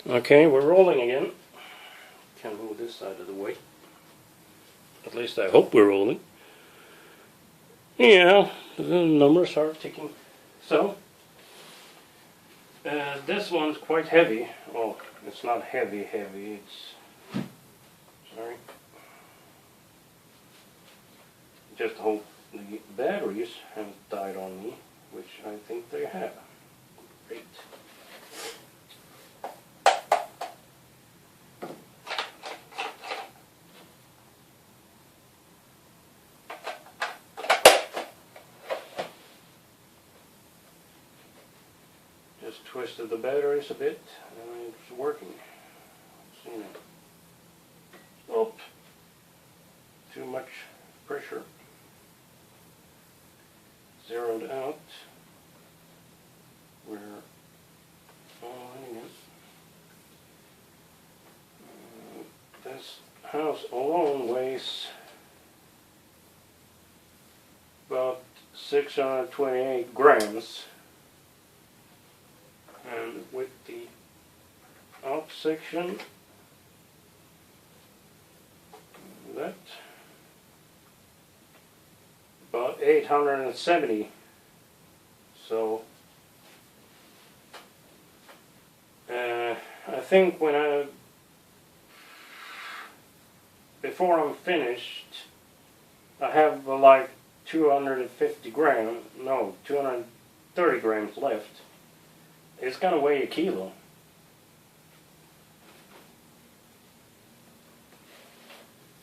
Okay, we're rolling again. Can move this side of the way. At least I hope we're rolling. Yeah, the numbers are ticking. So, this one's quite heavy. Oh, it's not heavy, it's... Sorry. Just hope the batteries haven't died on me, which I think they have. Great. Just twisted the batteries a bit and it's working. See now. Oh, too much pressure. Zeroed out. We're again. This house alone weighs about 628 grams. And with the out section, that about 870. So I think before I'm finished, I have like 250 grams, no, 230 grams left. It's gonna weigh a kilo.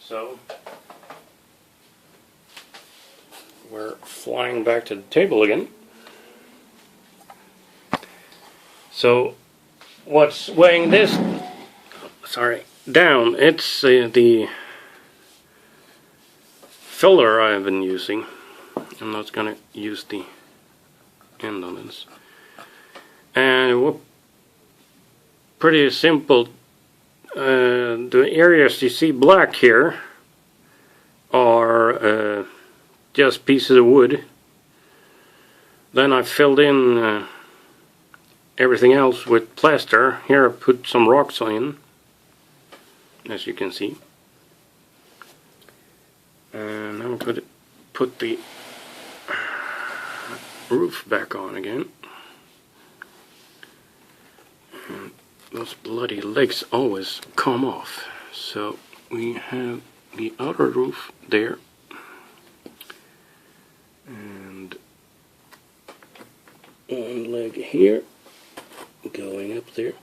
So we're flying back to the table again. So what's weighing this down? It's the filler I've been using. I'm not gonna use the end on this. And we're pretty simple. The areas you see black here are just pieces of wood. Then I filled in everything else with plaster. Here I put some rocks in, as you can see. And now I'm going to put the roof back on again. And those bloody legs always come off. So we have the outer roof there. And one leg here going up there.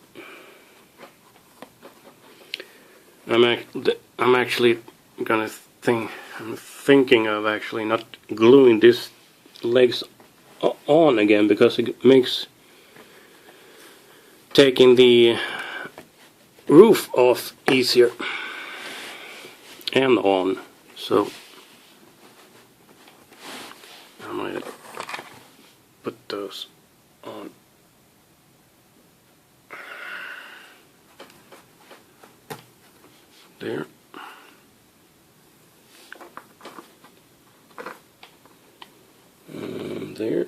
I'm actually gonna I'm thinking of actually not gluing these legs on again, because it makes taking the roof off easier and on. So I might put those on. There. And there.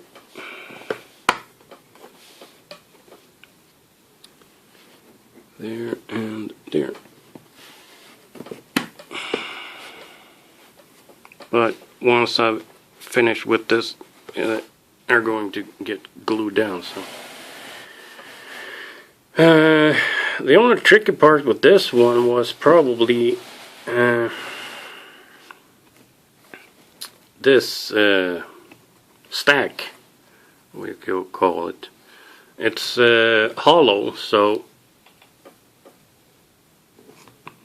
There and there. But once I've finished with this, they're going to get glued down. So the only tricky part with this one was probably this stack, we could call it. It's hollow, so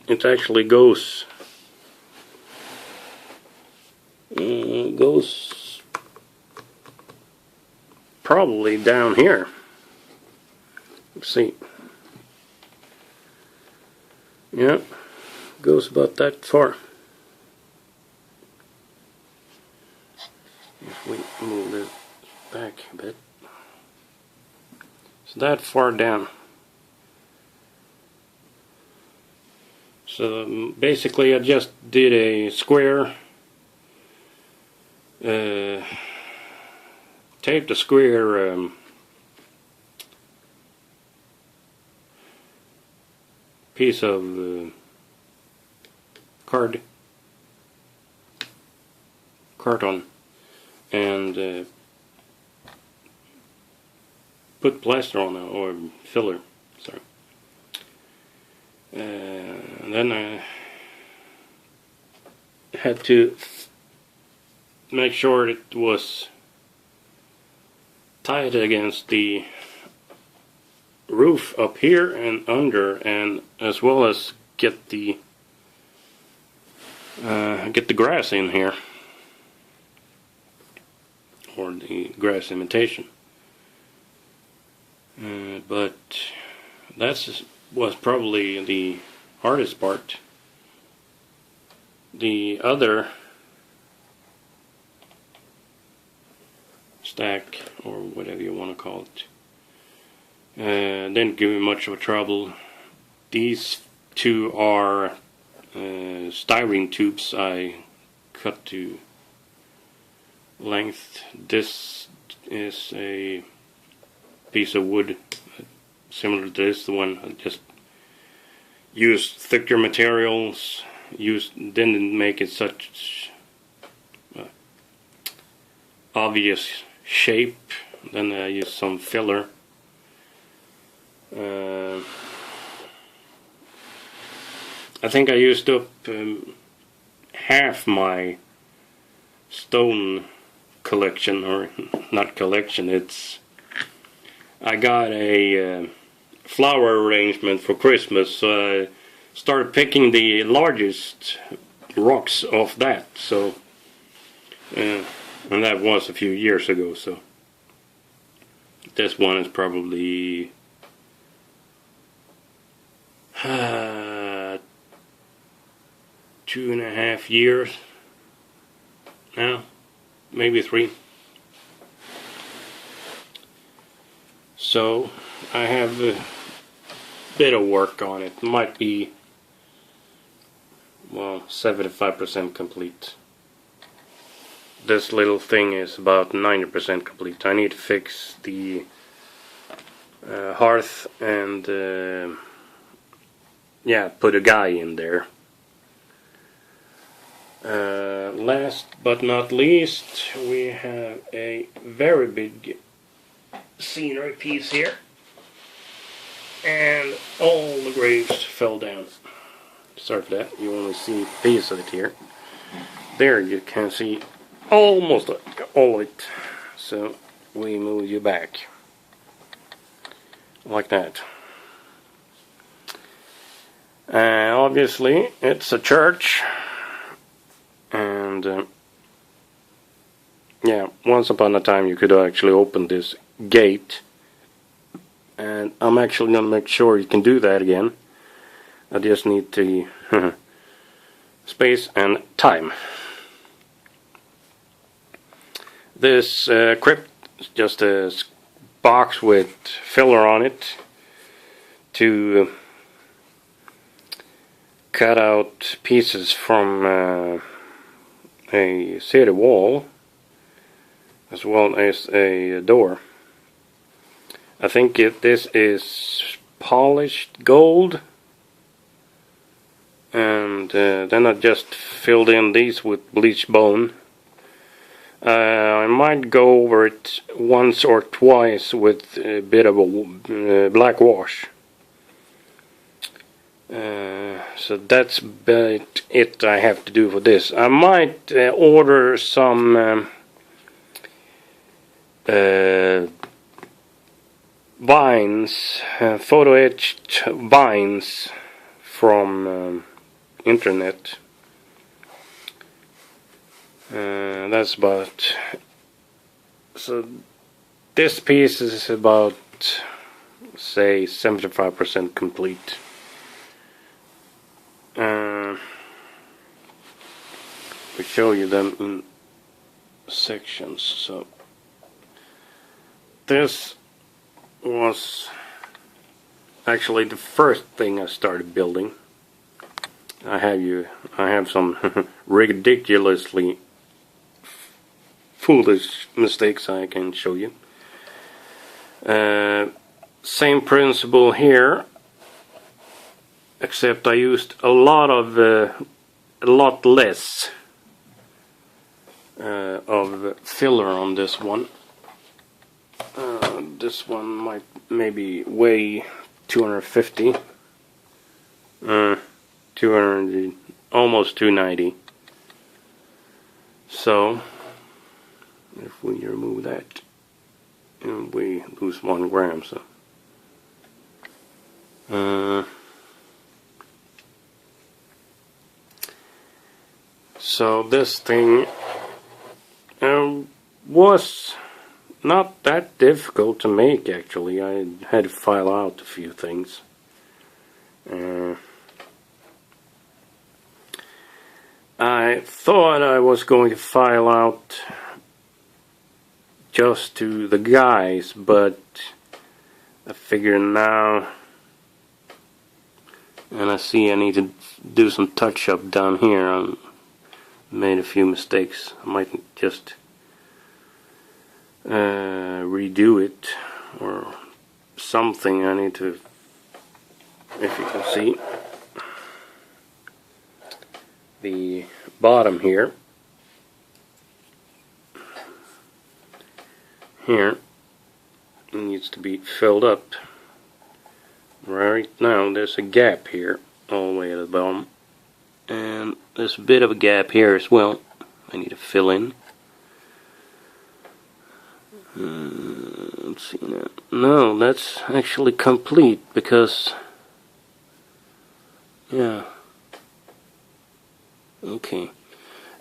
it actually goes probably down here. Let's see. Yeah, goes about that far. If we move this back a bit. It's that far down. So basically I just did a square, taped a square piece of carton and put plaster on it, or filler, sorry. Then I had to make sure it was tied against the roof up here and under, and as well as get the grass in here, or the grass imitation. But that was probably the hardest part. The other stack, or whatever you want to call it, didn't give me much of a trouble. These two are styrene tubes I cut to length. This is a piece of wood similar to this. The one I just used thicker materials, didn't make it such obvious shape. Then I used some filler. I think I used up half my stone collection, or not collection, I got a flower arrangement for Christmas, so I started picking the largest rocks off that. So and that was a few years ago, so this one is probably 2.5 years now, maybe 3. So I have a bit of work on it. Might be, well, 75% complete. This little thing is about 90% complete. I need to fix the hearth and yeah, put a guy in there. Last but not least, we have a very big scenery piece here, and all the graves fell down. Sorry for that, you only see a piece of it here. There you can see almost all of it. So we move you back like that. Obviously it's a church, and yeah, once upon a time you could actually open this gate, and I'm actually gonna make sure you can do that again. I just need the space and time. This crypt is just a box with filler on it to cut out pieces from a city wall, as well as a door. I think this is polished gold, and then I just filled in these with bleached bone. I might go over it once or twice with a bit of a black wash. So that's about it I have to do for this. I might order some vines, photo etched vines from internet. That's about, so this piece is about, say, 75% complete. We show you them in sections. So this was actually the first thing I started building. I have some ridiculously foolish mistakes I can show you. Same principle here. except I used a lot less of filler on this one. This one might maybe weigh 250, 200, almost 290. So if we remove that, and we lose 1 gram, so this thing was not that difficult to make, actually. I had to file out a few things. I thought I was going to file out just to the guys, but I figure now, and I see I need to do some touch-up down here. I made a few mistakes. I might just redo it or something. I need to, if you can see the bottom here it needs to be filled up. Right now there's a gap here all the way at the bottom, and there's a bit of a gap here as well. I need to fill in. Let's see now. No, that's actually complete, because yeah, okay,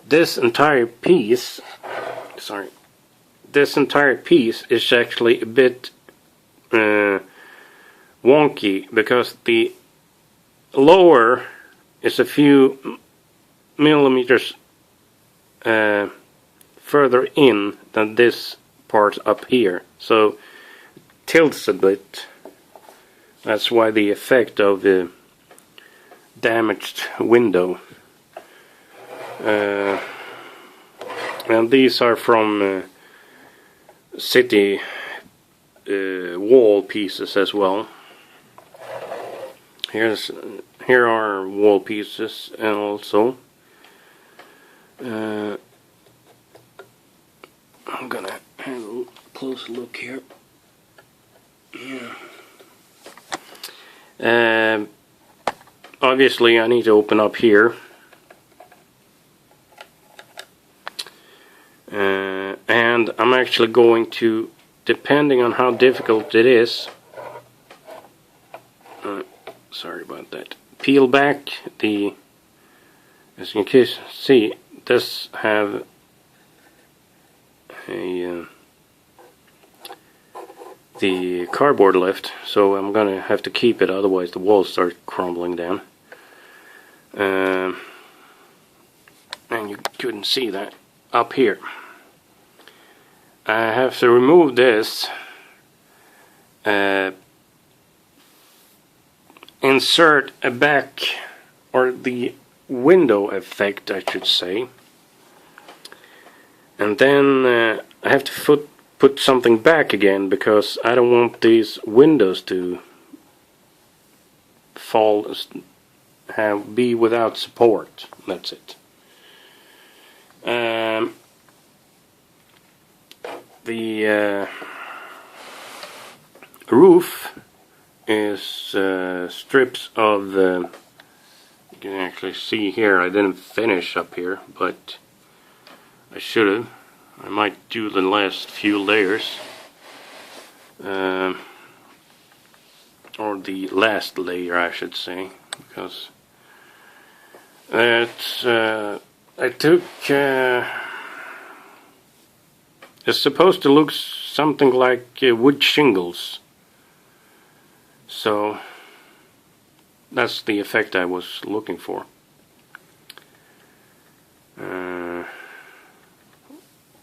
this entire piece, this entire piece is actually a bit wonky, because the lower is a few millimeters further in than this part up here, so it tilts a bit. That's why the effect of the damaged window. And these are from city wall pieces as well. Here are wall pieces, and also I'm gonna have a close look here. Yeah. Obviously I need to open up here. And I'm actually going to, depending on how difficult it is, sorry about that, peel back the, as you can see, this have a the cardboard left, so I'm gonna have to keep it, otherwise the walls start crumbling down. And you couldn't see that up here. I have to remove this, insert a back, or the window effect I should say, and then I have to put something back again, because I don't want these windows to fall, be without support. That's it. The roof is strips of, you can actually see here, I didn't finish up here, but I should have. I might do the last few layers, or the last layer I should say, because it's I took it's supposed to look something like wood shingles, so that's the effect I was looking for.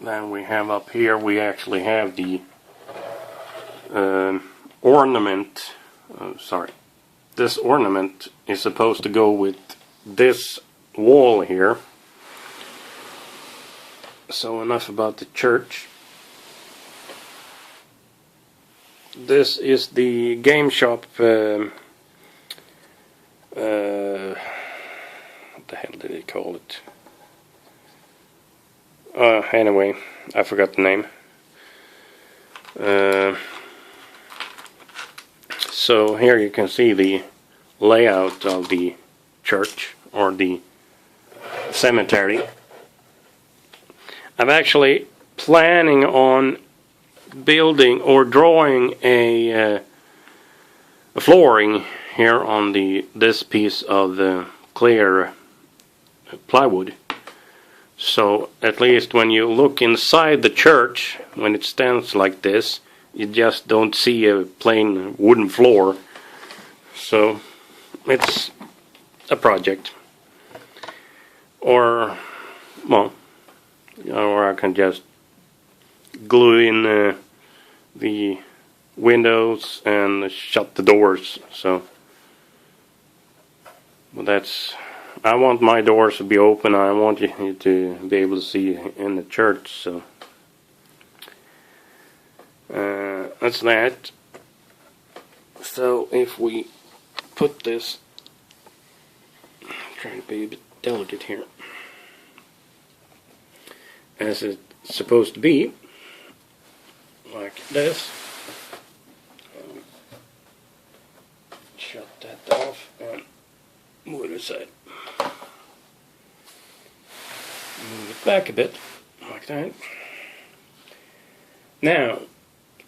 Then we have up here, we actually have the ornament. This ornament is supposed to go with this wall here. So enough about the church. This is the game shop what the hell did they call it? Anyway, I forgot the name. So here you can see the layout of the church or the cemetery. I'm actually planning on building or drawing a flooring here on this piece of the clear plywood. So at least when you look inside the church, when it stands like this, you just don't see a plain wooden floor. So it's a project. Or, well, or I can just glue in the windows and shut the doors. So, but that's, I want my doors to be open. I want you to be able to see in the church. So that's that. So if we put this, I'm trying to be a bit delicate here, as it's supposed to be, like this. Shut that off and move it aside. Move it back a bit, like that. Now,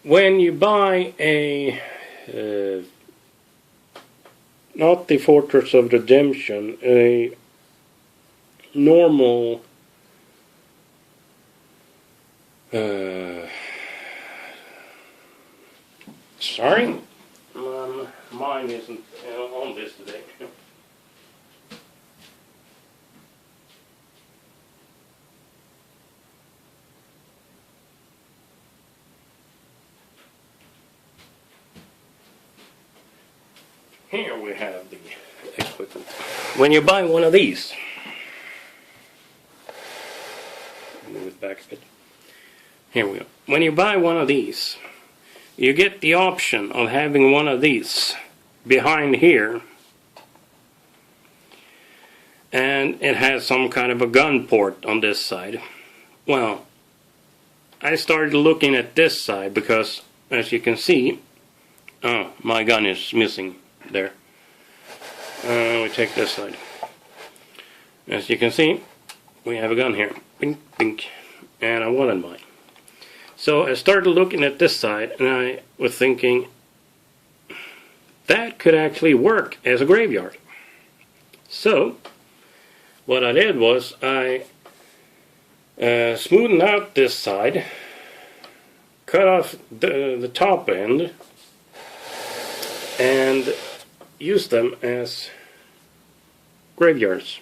when you buy a not the Fortress of Redemption, a normal sorry, my mind isn't on this today. Here we have the equipment. When you buy one of these, move it back a bit. Here we go. When you buy one of these, you get the option of having one of these behind here, and it has some kind of a gun port on this side. Well, I started looking at this side because, as you can see, oh, my gun is missing there. We take this side. As you can see, we have a gun here. Bink, bink. And I wanted mine. So I started looking at this side, and I was thinking, that could actually work as a graveyard. So, what I did was, I smoothed out this side, cut off the top end, and used them as graveyards.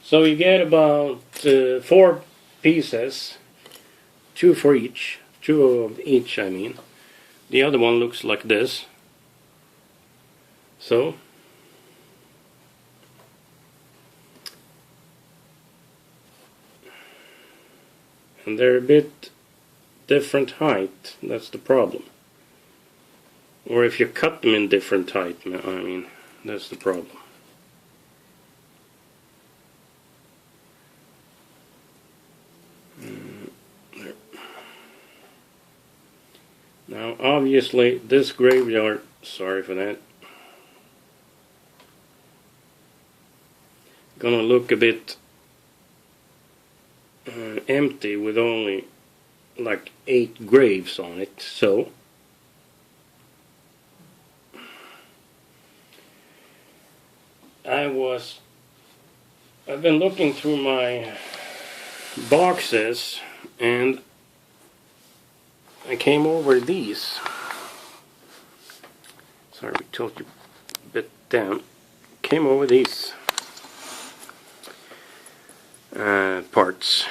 So you get about 4 pieces, 2 for each, 2 of each I mean. The other one looks like this. So and they're a bit different height, that's the problem. Or if you cut them in different height, I mean, that's the problem. There. Now obviously this graveyard, sorry for that, gonna look a bit empty with only like 8 graves on it, so I've been looking through my boxes and I came over these. Sorry, we tilt you a bit down. Came over these parts.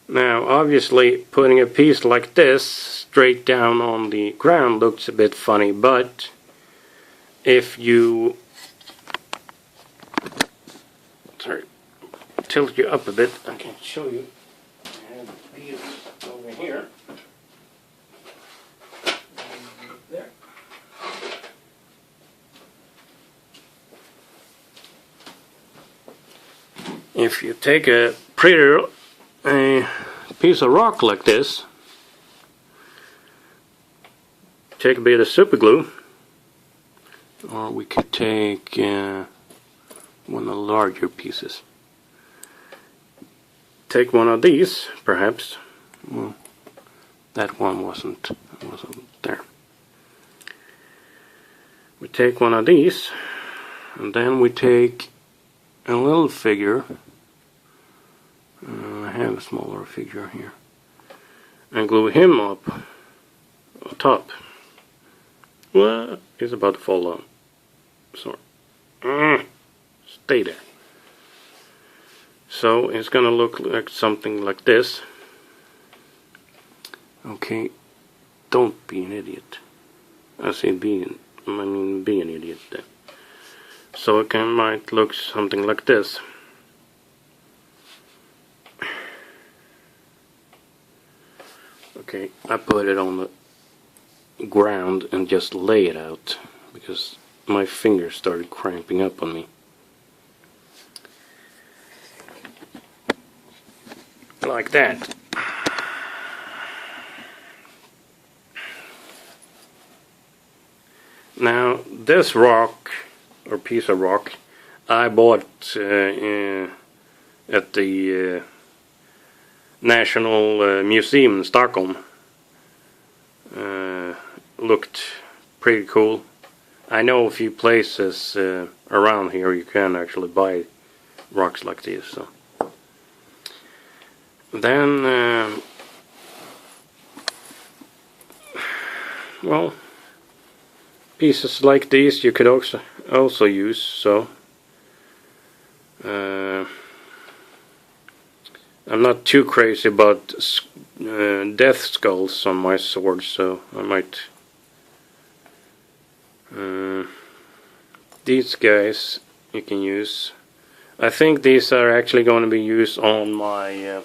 Now obviously putting a piece like this straight down on the ground looks a bit funny, but if you tilt you up a bit, I can show you. I have these over here. if you take a pretty piece of rock like this, take a bit of super glue, or we could take one of the larger pieces. Take one of these, perhaps. Well, that one wasn't there. We take one of these, and then we take a little figure. I have a smaller figure here, and glue him up on top. Well, he's about to fall down. Sorry. Stay there. So it's gonna look like something like this. Okay, don't be an idiot. I say be an idiot then. So it might look something like this. Okay, I put it on the ground and just lay it out because my fingers started cramping up on me. Like that. Now this rock, or piece of rock, I bought at the National Museum in Stockholm. Looked pretty cool. I know a few places around here you can actually buy rocks like this. So then, well, pieces like these you could also use. So I'm not too crazy about death skulls on my sword, so I might. These guys you can use. I think these are actually going to be used on my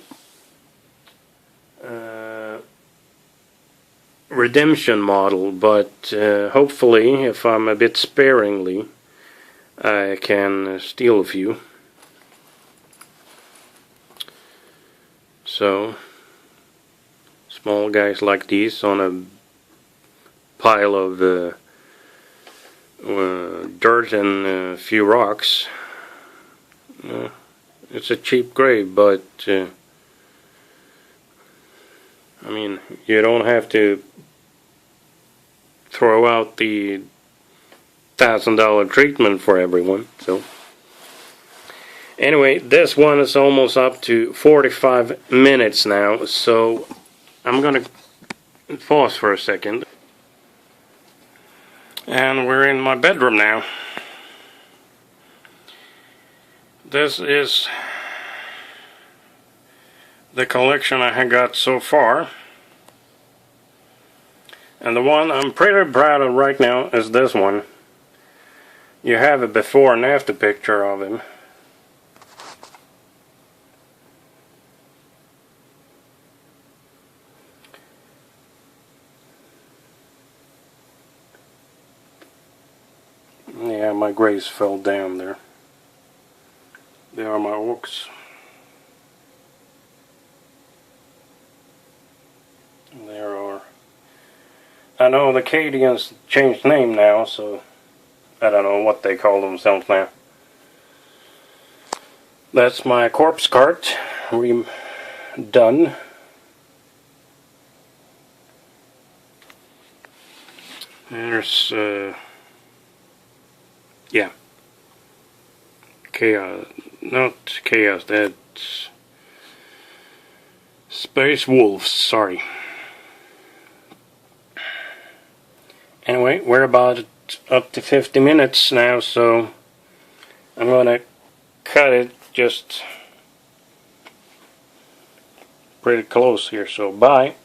redemption model, but hopefully, if I'm a bit sparingly, I can steal a few. So small guys like these on a pile of dirt and a few rocks. It's a cheap grave, but I mean, you don't have to throw out the $1,000 treatment for everyone. So anyway, this one is almost up to 45 minutes now, so I'm gonna pause for a second. And we're in my bedroom now. This is the collection I have got so far. And the one I'm pretty proud of right now is this one. You have a before and after picture of him. Yeah, my grays fell down there. There are my orcs. There are. I know the Cadians changed name now, so I don't know what they call themselves now. That's my corpse cart. Done. There's yeah. Chaos, not Chaos, that's Space Wolves, sorry. Anyway, we're about up to 50 minutes now, so I'm gonna cut it just pretty close here, so bye.